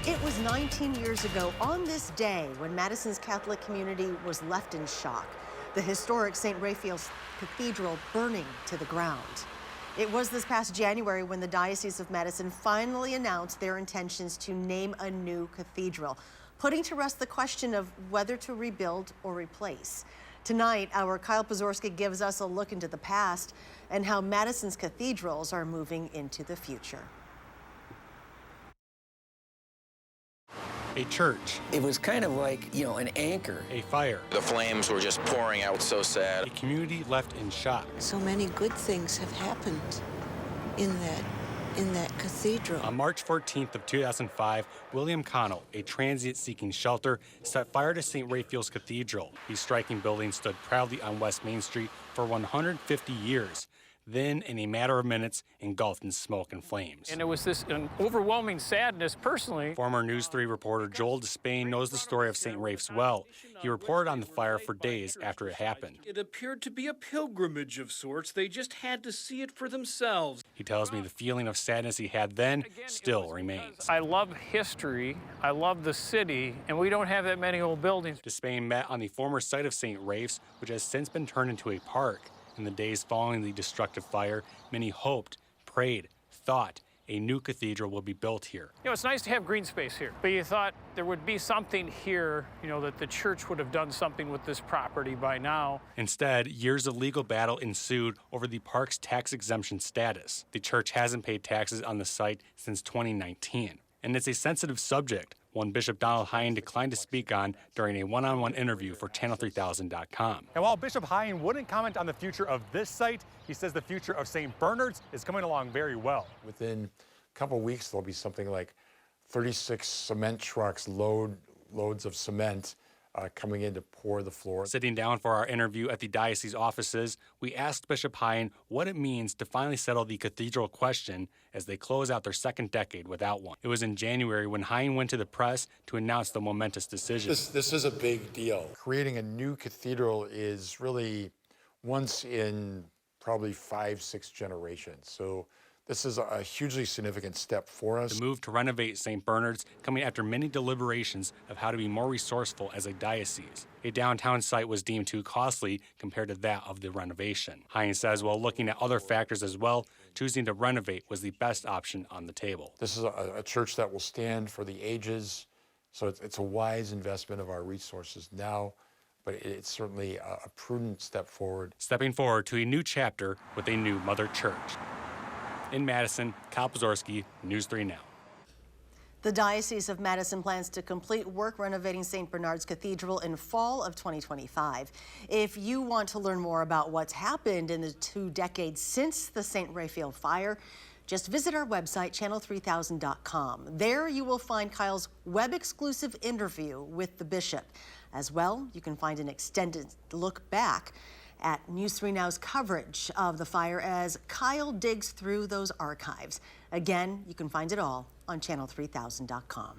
It was 19 years ago on this day when Madison's Catholic community was left in shock. The historic St. Raphael's Cathedral burning to the ground. It was this past January when the Diocese of Madison finally announced their intentions to name a new cathedral, putting to rest the question of whether to rebuild or replace. Tonight, our Kyle Pozorski gives us a look into the past and how Madison's cathedrals are moving into the future. A church. It was kind of like, an anchor. A fire. The flames were just pouring out, so sad. A community left in shock. So many good things have happened in that cathedral. On March 14th of 2005, William Connell, a transient seeking shelter, set fire to St. Raphael's Cathedral. These striking buildings stood proudly on West Main Street for 150 years. Then, in a matter of minutes, engulfed in smoke and flames. And it was an overwhelming sadness personally. Former News 3 reporter Joel Despain knows the story of St. Rafe's well. He reported on the fire for days after it happened. It appeared to be a pilgrimage of sorts. They just had to see it for themselves. He tells me the feeling of sadness he had then still remains. I love history, I love the city, and we don't have that many old buildings. Despain met on the former site of St. Rafe's, which has since been turned into a park. In the days following the destructive fire, many hoped, prayed, thought a new cathedral will be built here. It's nice to have green space here, but you thought there would be something here, that the church would have done something with this property by now. Instead, years of legal battle ensued over the park's tax exemption status. The church hasn't paid taxes on the site since 2019, and it's a sensitive subject, one Bishop Donald Hine declined to speak on during a one-on-one interview for Channel3000.com. And while Bishop Hine wouldn't comment on the future of this site, he says the future of St. Bernard's is coming along very well. Within a couple of weeks, there'll be something like 36 cement trucks, loads of cement coming in to pour the floor. Sitting down for our interview at the diocese offices, we asked Bishop Hine what it means to finally settle the cathedral question as they close out their second decade without one. It was in January when Hine went to the press to announce the momentous decision. This is a big deal. Creating a new cathedral is really once in probably 5-6 generations. So this is a hugely significant step for us. The move to renovate St. Bernard's coming after many deliberations of how to be more resourceful as a diocese. A downtown site was deemed too costly compared to that of the renovation. Hine says while looking at other factors as well, choosing to renovate was the best option on the table. This is a church that will stand for the ages, so it's a wise investment of our resources now, but it's certainly a prudent step forward. Stepping forward to a new chapter with a new Mother Church. In Madison, Kyle Pozorski, News 3 Now. The Diocese of Madison plans to complete work renovating St. Bernard's Cathedral in fall of 2025. If you want to learn more about what's happened in the 2 decades since the St. Raphael fire, just visit our website, channel3000.com. There you will find Kyle's web-exclusive interview with the bishop. As well, you can find an extended look back at News 3 Now's coverage of the fire as Kyle digs through those archives. Again, you can find it all on channel3000.com.